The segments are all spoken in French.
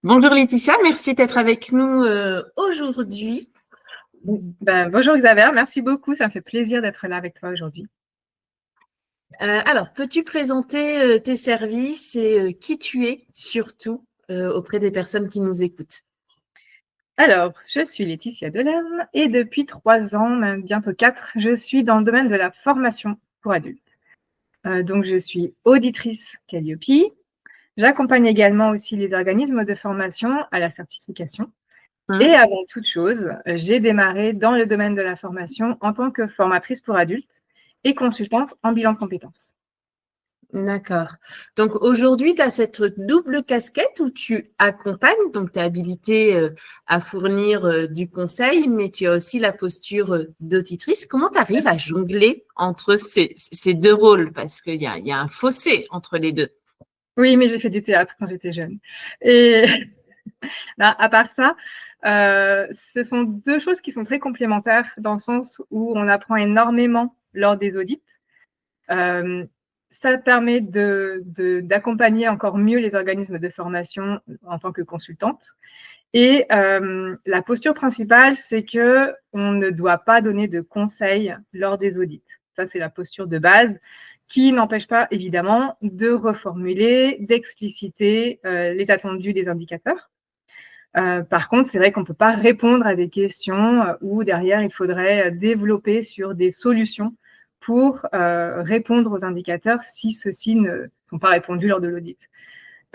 Bonjour Laetitia, merci d'être avec nous aujourd'hui. Bonjour Xavier, merci beaucoup, ça me fait plaisir d'être là avec toi aujourd'hui. Alors, peux-tu présenter tes services et qui tu es surtout auprès des personnes qui nous écoutent? Alors, je suis Laetitia Delerme et depuis 3 ans, même bientôt 4, je suis dans le domaine de la formation pour adultes. Donc, je suis auditrice Calliope. J'accompagne également aussi les organismes de formation à la certification. Et avant toute chose, j'ai démarré dans le domaine de la formation en tant que formatrice pour adultes et consultante en bilan de compétences. D'accord. Donc aujourd'hui, tu as cette double casquette où tu accompagnes, donc tu es habilitée à fournir du conseil, mais tu as aussi la posture d'auditrice. Comment tu arrives à jongler entre ces deux rôles? Parce qu'il y a un fossé entre les deux. Oui, mais j'ai fait du théâtre quand j'étais jeune. Et à part ça, ce sont deux choses qui sont très complémentaires dans le sens où on apprend énormément lors des audits. Ça permet d'accompagner encore mieux les organismes de formation en tant que consultante. Et la posture principale, c'est qu'on ne doit pas donner de conseils lors des audits. Ça, c'est la posture de base qui n'empêche pas, évidemment, de reformuler, d'expliciter les attendus des indicateurs. Par contre, c'est vrai qu'on ne peut pas répondre à des questions où derrière, il faudrait développer sur des solutions pour répondre aux indicateurs si ceux-ci ne sont pas répondus lors de l'audit.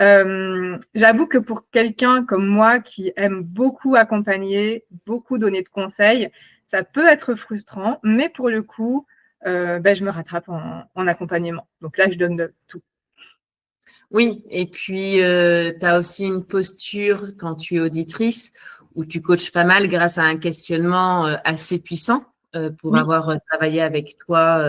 J'avoue que pour quelqu'un comme moi qui aime beaucoup accompagner, beaucoup donner de conseils, ça peut être frustrant, mais pour le coup, je me rattrape en accompagnement. Donc là, je donne de tout. Oui, et puis tu as aussi une posture quand tu es auditrice où tu coaches pas mal grâce à un questionnement assez puissant pour avoir travaillé avec toi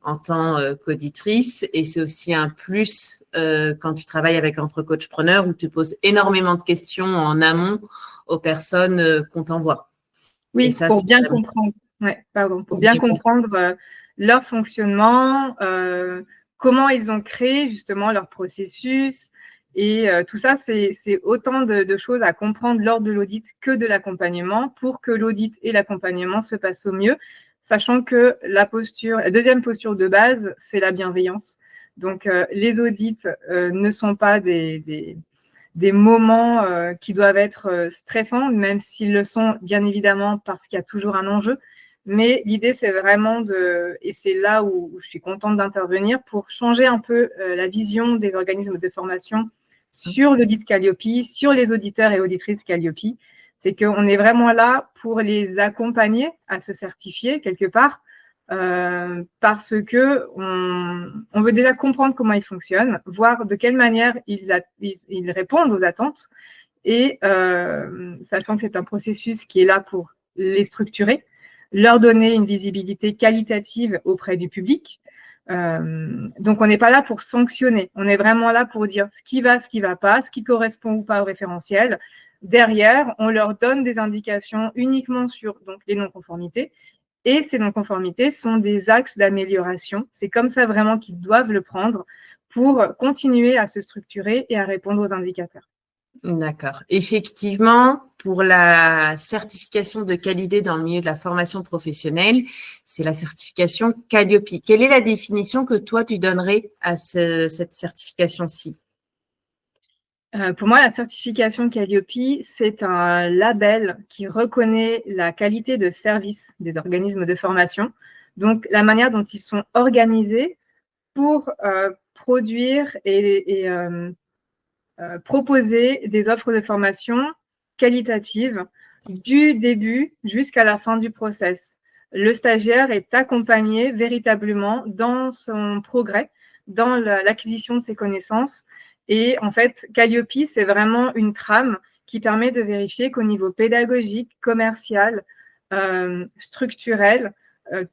en tant qu'auditrice. Et c'est aussi un plus quand tu travailles avec Entre Coachpreneurs où tu poses énormément de questions en amont aux personnes qu'on t'envoie. Oui, ça, pour bien comprendre. Ouais, pardon, pour bien comprendre leur fonctionnement, comment ils ont créé justement leur processus. Et tout ça, c'est autant de choses à comprendre lors de l'audit que de l'accompagnement pour que l'audit et l'accompagnement se passent au mieux, sachant que la deuxième posture de base, c'est la bienveillance. Donc, les audits ne sont pas des moments qui doivent être stressants, même s'ils le sont bien évidemment parce qu'il y a toujours un enjeu. Mais l'idée, c'est vraiment et c'est là où je suis contente d'intervenir, pour changer un peu la vision des organismes de formation sur l'audit Calliope, sur les auditeurs et auditrices Calliope. C'est qu'on est vraiment là pour les accompagner à se certifier quelque part, parce que on veut déjà comprendre comment ils fonctionnent, voir de quelle manière ils répondent aux attentes, et sachant que c'est un processus qui est là pour les structurer, leur donner une visibilité qualitative auprès du public. Donc, on n'est pas là pour sanctionner, on est vraiment là pour dire ce qui va pas, ce qui correspond ou pas au référentiel. Derrière, on leur donne des indications uniquement sur donc, les non-conformités. Et ces non-conformités sont des axes d'amélioration. C'est comme ça vraiment qu'ils doivent le prendre pour continuer à se structurer et à répondre aux indicateurs. D'accord. Effectivement, pour la certification de qualité dans le milieu de la formation professionnelle, c'est la certification Calliope. Quelle est la définition que toi, tu donnerais à cette certification-ci? Pour moi, la certification Calliope, c'est un label qui reconnaît la qualité de service des organismes de formation, donc la manière dont ils sont organisés pour produire et proposer des offres de formation qualitatives du début jusqu'à la fin du process. Le stagiaire est accompagné véritablement dans son progrès, dans l'acquisition de ses connaissances. Et en fait, Calliope, c'est vraiment une trame qui permet de vérifier qu'au niveau pédagogique, commercial, structurel,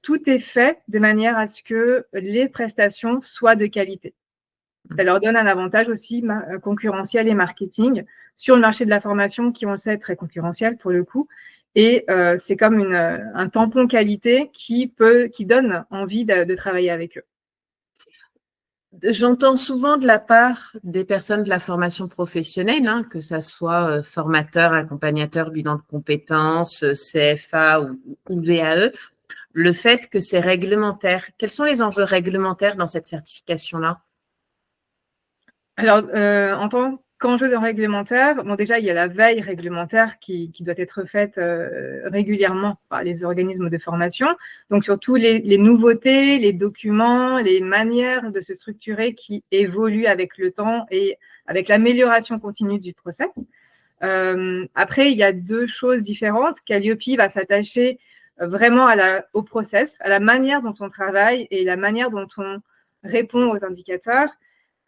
tout est fait de manière à ce que les prestations soient de qualité. Ça leur donne un avantage aussi concurrentiel et marketing sur le marché de la formation qui, on le sait, est très concurrentiel pour le coup. Et c'est comme un tampon qualité qui donne envie de travailler avec eux. J'entends souvent de la part des personnes de la formation professionnelle, hein, que ça soit formateur, accompagnateur, bilan de compétences, CFA ou VAE, le fait que c'est réglementaire. Quels sont les enjeux réglementaires dans cette certification-là? Alors, en tant qu'enjeu de réglementaire, bon, déjà, il y a la veille réglementaire qui doit être faite régulièrement par les organismes de formation. Donc, surtout les nouveautés, les documents, les manières de se structurer qui évoluent avec le temps et avec l'amélioration continue du process. Après, il y a deux choses différentes. Calliope va s'attacher vraiment au process, à la manière dont on travaille et la manière dont on répond aux indicateurs.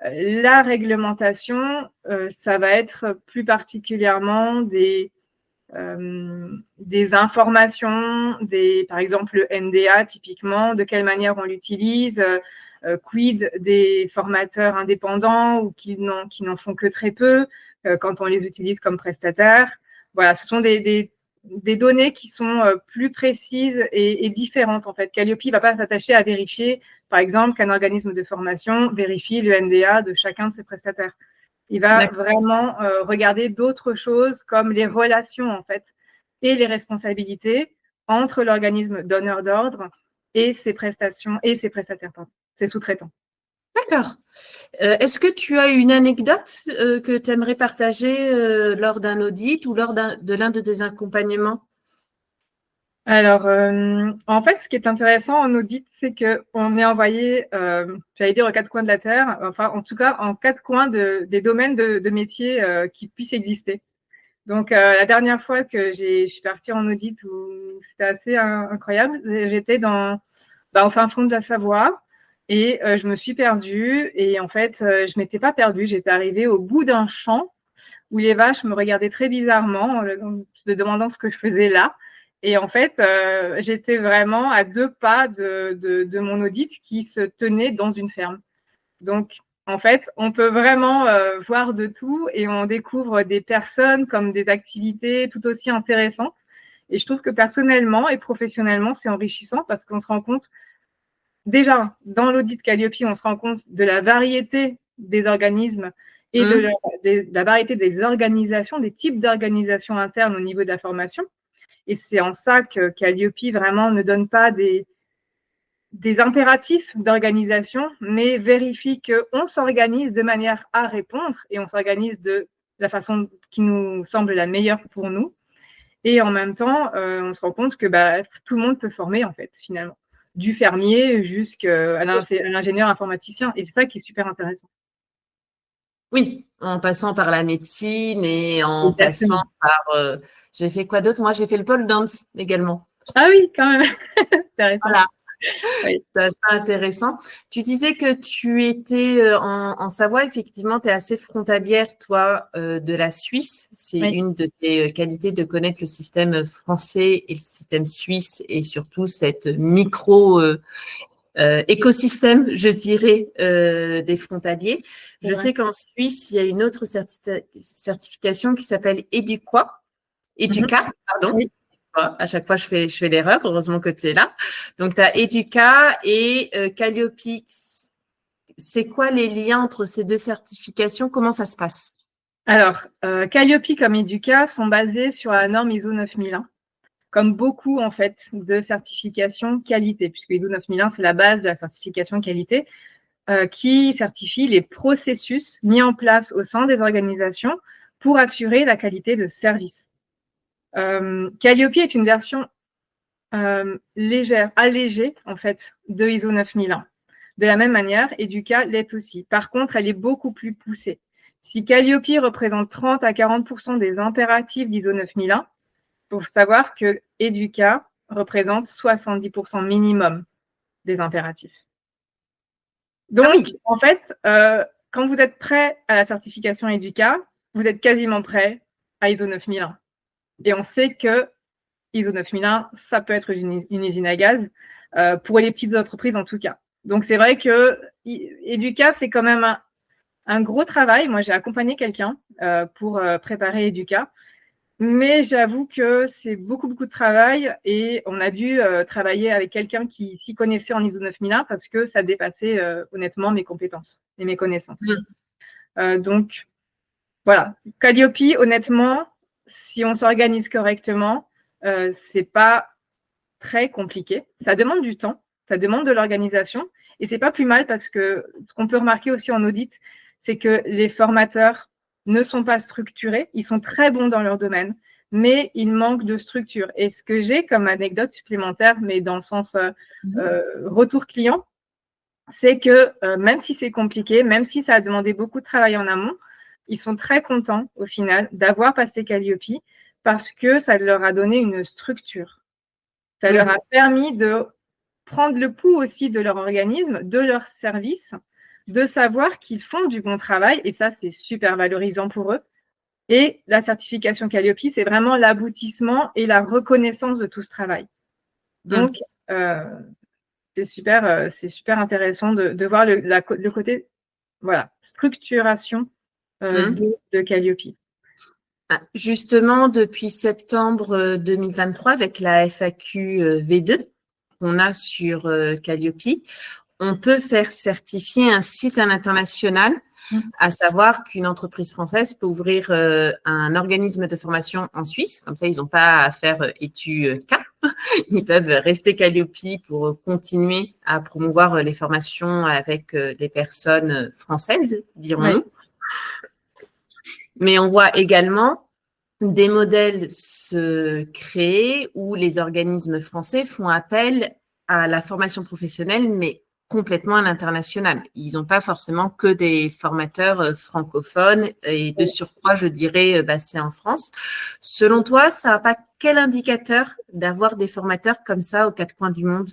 La réglementation, ça va être plus particulièrement des informations, par exemple le NDA typiquement, de quelle manière on l'utilise, quid des formateurs indépendants ou qui n'en font que très peu quand on les utilise comme prestataires. Voilà, ce sont des données qui sont plus précises et différentes en fait. Calliope ne va pas s'attacher à vérifier, par exemple, qu'un organisme de formation vérifie le NDA de chacun de ses prestataires. Il va vraiment regarder d'autres choses comme les relations en fait et les responsabilités entre l'organisme donneur d'ordre et ses prestations et ses prestataires, ses sous-traitants. D'accord. Est-ce que tu as une anecdote que tu aimerais partager lors d'un audit ou lors de l'un de tes accompagnements? Alors, en fait, ce qui est intéressant en audit, c'est qu'on est envoyé, j'allais dire aux quatre coins de la Terre, enfin, en tout cas, en quatre coins des domaines de métiers qui puissent exister. Donc, la dernière fois que je suis partie en audit, c'était assez incroyable, j'étais au fin fond de la Savoie et je me suis perdue. Et en fait, je ne m'étais pas perdue, j'étais arrivée au bout d'un champ où les vaches me regardaient très bizarrement en me demandant ce que je faisais là. Et en fait, j'étais vraiment à 2 pas de mon audit qui se tenait dans une ferme. Donc, en fait, on peut vraiment voir de tout et on découvre des personnes comme des activités tout aussi intéressantes. Et je trouve que personnellement et professionnellement, c'est enrichissant parce qu'on se rend compte, déjà, dans l'audit Calliope, on se rend compte de la variété des organismes et de la variété des organisations, des types d'organisations internes au niveau de la formation. Et c'est en ça que Calliope vraiment ne donne pas des impératifs d'organisation, mais vérifie qu'on s'organise de manière à répondre et on s'organise de la façon qui nous semble la meilleure pour nous. Et en même temps, on se rend compte que tout le monde peut former, en fait, finalement, du fermier jusqu'à l'ingénieur informaticien. Et c'est ça qui est super intéressant. Oui, en passant par la médecine et en passant par… j'ai fait quoi d'autre? Moi, j'ai fait le pole dance également. Ah oui, quand même. Intéressant. Voilà. Oui. C'est intéressant. Tu disais que tu étais en Savoie. Effectivement, tu es assez frontalière, toi, de la Suisse. C'est une de tes qualités de connaître le système français et le système suisse et surtout cette micro… écosystème, je dirais, des frontaliers. Je sais qu'en Suisse, il y a une autre certification qui s'appelle Educa, pardon. Oui. À chaque fois, je fais l'erreur. Heureusement que tu es là. Donc, tu as Educa et Calliope. C'est quoi les liens entre ces deux certifications? Comment ça se passe? Alors, Calliope comme Educa sont basés sur la norme ISO 9001. Comme beaucoup en fait de certifications qualité, puisque ISO 9001, c'est la base de la certification qualité, qui certifie les processus mis en place au sein des organisations pour assurer la qualité de service. Calliope est une version légère, allégée en fait de ISO 9001. De la même manière, Educa l'est aussi. Par contre, elle est beaucoup plus poussée. Si Calliope représente 30 à 40% des impératifs d'ISO 9001, il faut savoir que Educa représente 70% minimum des impératifs. Donc, en fait, quand vous êtes prêt à la certification Educa, vous êtes quasiment prêt à ISO 9001. Et on sait que ISO 9001, ça peut être une usine à gaz, pour les petites entreprises en tout cas. Donc, c'est vrai que Educa, c'est quand même un gros travail. Moi, j'ai accompagné quelqu'un pour préparer Educa. Mais j'avoue que c'est beaucoup, beaucoup de travail et on a dû travailler avec quelqu'un qui s'y connaissait en ISO 9001 parce que ça dépassait honnêtement mes compétences et mes connaissances. Donc, voilà. Calliope, honnêtement, si on s'organise correctement, c'est pas très compliqué. Ça demande du temps, ça demande de l'organisation et c'est pas plus mal parce que ce qu'on peut remarquer aussi en audit, c'est que les formateurs ne sont pas structurés, ils sont très bons dans leur domaine, mais ils manquent de structure. Et ce que j'ai comme anecdote supplémentaire, mais dans le sens retour client, c'est que même si c'est compliqué, même si ça a demandé beaucoup de travail en amont, ils sont très contents au final d'avoir passé Calliope parce que ça leur a donné une structure. Ça leur a permis de prendre le pouls aussi de leur organisme, de leur service, de savoir qu'ils font du bon travail et ça, c'est super valorisant pour eux. Et la certification Calliope, c'est vraiment l'aboutissement et la reconnaissance de tout ce travail. Donc, c'est super intéressant de voir le côté structuration de Calliope. Justement, depuis septembre 2023, avec la FAQ V2 qu'on a sur Calliope, on peut faire certifier un site à l'international, à savoir qu'une entreprise française peut ouvrir un organisme de formation en Suisse. Comme ça, ils n'ont pas à faire ETUK. Ils peuvent rester Calliope pour continuer à promouvoir les formations avec des personnes françaises, dirons-nous. Mais on voit également des modèles se créer où les organismes français font appel à la formation professionnelle, mais complètement à l'international. Ils n'ont pas forcément que des formateurs francophones et de surcroît, je dirais, basés en France. Selon toi, ça impacte quel indicateur d'avoir des formateurs comme ça aux quatre coins du monde?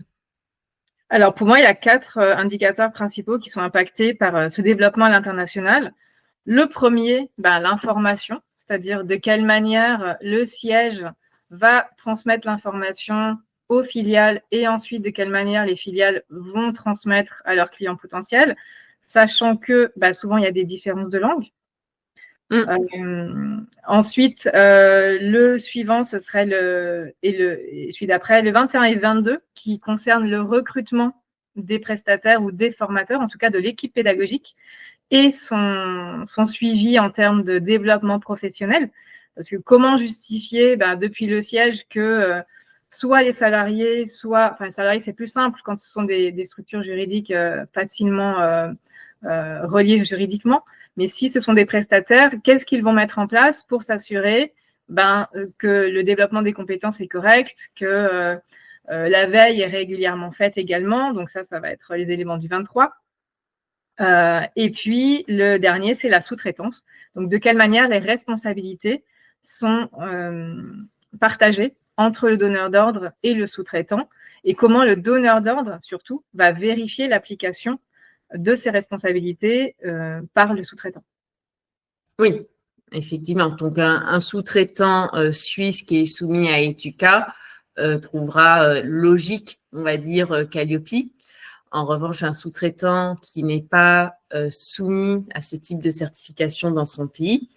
Alors, pour moi, il y a 4 indicateurs principaux qui sont impactés par ce développement à l'international. Le premier, l'information, c'est-à-dire de quelle manière le siège va transmettre l'information aux filiales et ensuite de quelle manière les filiales vont transmettre à leurs clients potentiels, sachant que souvent il y a des différences de langue. Ensuite, le suivant, ce serait celui d'après, le 21 et 22, qui concerne le recrutement des prestataires ou des formateurs, en tout cas de l'équipe pédagogique, et son suivi en termes de développement professionnel. Parce que comment justifier depuis le siège que soit les salariés, les salariés, c'est plus simple quand ce sont des structures juridiques facilement reliées juridiquement. Mais si ce sont des prestataires, qu'est-ce qu'ils vont mettre en place pour s'assurer que le développement des compétences est correct, que la veille est régulièrement faite également. Donc ça va être les éléments du 23. Et puis, le dernier, c'est la sous-traitance. Donc, de quelle manière les responsabilités sont partagées entre le donneur d'ordre et le sous-traitant et comment le donneur d'ordre, surtout, va vérifier l'application de ces responsabilités par le sous-traitant. Oui, effectivement. Donc, un sous-traitant suisse qui est soumis à ETUK trouvera logique, on va dire, Calliope. En revanche, un sous-traitant qui n'est pas soumis à ce type de certification dans son pays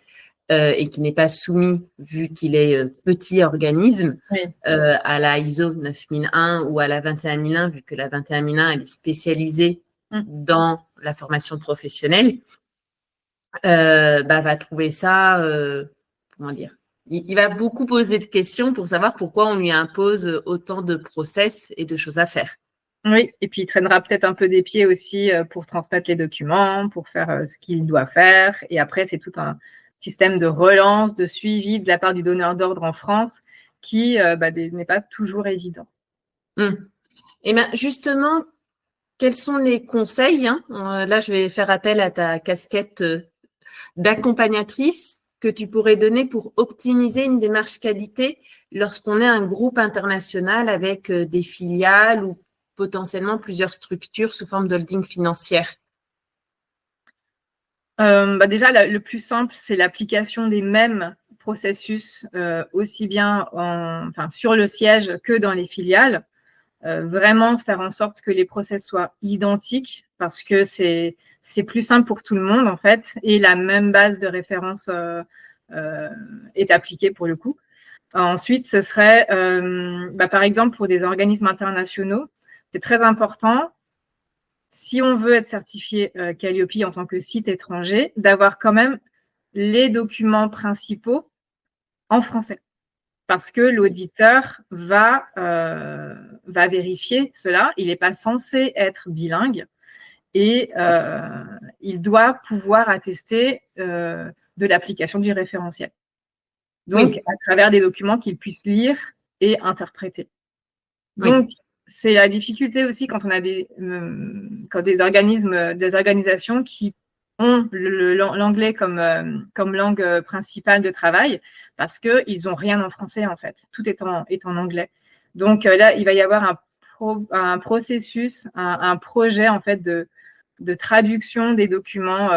et qui n'est pas soumis, vu qu'il est petit organisme, à la ISO 9001 ou à la 21001, vu que la 21001, elle est spécialisée dans la formation professionnelle, va trouver ça, comment dire, il va beaucoup poser de questions pour savoir pourquoi on lui impose autant de process et de choses à faire. Oui, et puis il traînera peut-être un peu des pieds aussi pour transmettre les documents, pour faire ce qu'il doit faire. Et après, c'est tout un système de relance, de suivi de la part du donneur d'ordre en France qui n'est pas toujours évident. Et bien, justement, quels sont les conseils là, je vais faire appel à ta casquette d'accompagnatrice que tu pourrais donner pour optimiser une démarche qualité lorsqu'on est un groupe international avec des filiales ou potentiellement plusieurs structures sous forme d'holding financière? Déjà, le plus simple, c'est l'application des mêmes processus aussi bien sur le siège que dans les filiales. Vraiment faire en sorte que les process soient identiques parce que c'est plus simple pour tout le monde en fait et la même base de référence est appliqué pour le coup. Ensuite, ce serait, par exemple, pour des organismes internationaux, c'est très important, si on veut être certifié Calliope en tant que site étranger, d'avoir quand même les documents principaux en français. Parce que l'auditeur va vérifier cela. Il n'est pas censé être bilingue et il doit pouvoir attester de l'application du référentiel. Donc, à travers des documents qu'il puisse lire et interpréter. Donc, c'est la difficulté aussi quand on a quand des organismes, des organisations qui ont l'anglais comme langue principale de travail, parce qu'ils n'ont rien en français, en fait. Tout est en anglais. Donc là, il va y avoir un processus, un projet, en fait, de traduction des documents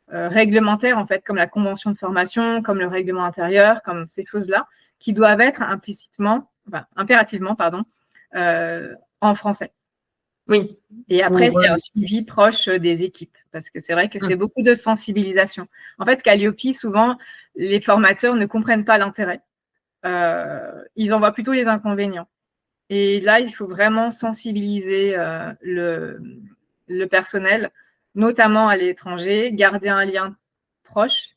réglementaires, en fait, comme la convention de formation, comme le règlement intérieur, comme ces choses-là, qui doivent être impérativement, en français. Oui. Et après, c'est un suivi proche des équipes, parce que c'est vrai que c'est beaucoup de sensibilisation. En fait, Calliope, souvent, les formateurs ne comprennent pas l'intérêt. Ils en voient plutôt les inconvénients. Et là, il faut vraiment sensibiliser le personnel, notamment à l'étranger, garder un lien proche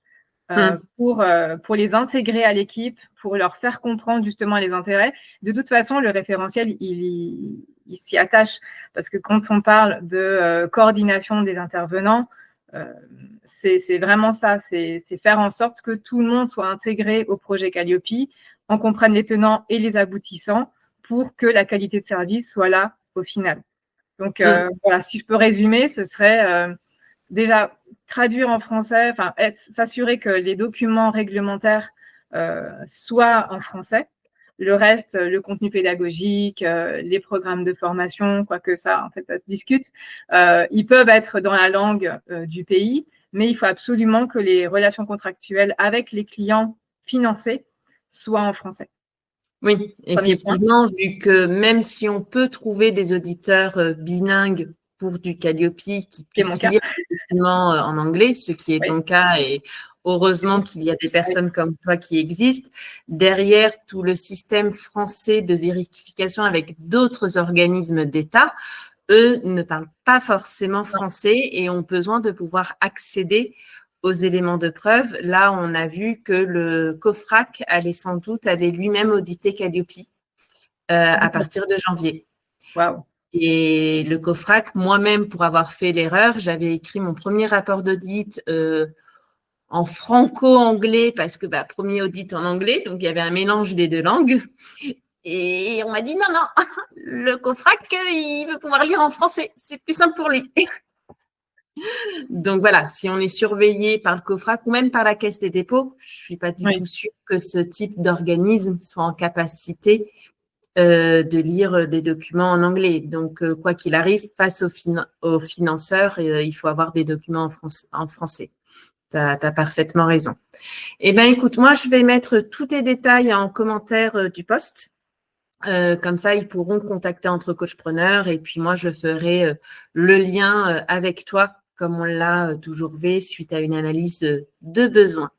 pour les intégrer à l'équipe, pour leur faire comprendre justement les intérêts. De toute façon, le référentiel, il s'y attache, parce que quand on parle de coordination des intervenants, c'est vraiment ça, c'est faire en sorte que tout le monde soit intégré au projet Calliope, on comprenne les tenants et les aboutissants pour que la qualité de service soit là au final. Donc, voilà, si je peux résumer, ce serait déjà traduire en français, s'assurer que les documents réglementaires soient en français. Le reste, le contenu pédagogique, les programmes de formation, quoique ça, en fait, ça se discute, ils peuvent être dans la langue du pays, mais il faut absolument que les relations contractuelles avec les clients financés soient en français. Oui, effectivement, vu que même si on peut trouver des auditeurs bilingues pour du Calliope qui puissent lire les documents en anglais, ce qui est ton cas, et heureusement qu'il y a des personnes comme toi qui existent, derrière tout le système français de vérification avec d'autres organismes d'État, eux ne parlent pas forcément français et ont besoin de pouvoir accéder aux éléments de preuve. Là, on a vu que le COFRAC allait sans doute aller lui-même auditer Calliope à partir de janvier. Wow. Et le COFRAC, moi-même, pour avoir fait l'erreur, j'avais écrit mon premier rapport d'audit en franco-anglais parce que premier audit en anglais, donc il y avait un mélange des deux langues. Et on m'a dit non, le COFRAC, il veut pouvoir lire en français, c'est plus simple pour lui. Donc voilà, si on est surveillé par le COFRAC ou même par la Caisse des dépôts, je ne suis pas du tout sûre que ce type d'organisme soit en capacité de lire des documents en anglais. Donc, quoi qu'il arrive, face aux financeurs, il faut avoir des documents en français. Tu as parfaitement raison. Eh bien, écoute, moi, je vais mettre tous tes détails en commentaire du post. Comme ça, ils pourront contacter Entre Coachpreneurs et puis moi, je ferai le lien avec toi comme on l'a toujours fait suite à une analyse de besoin.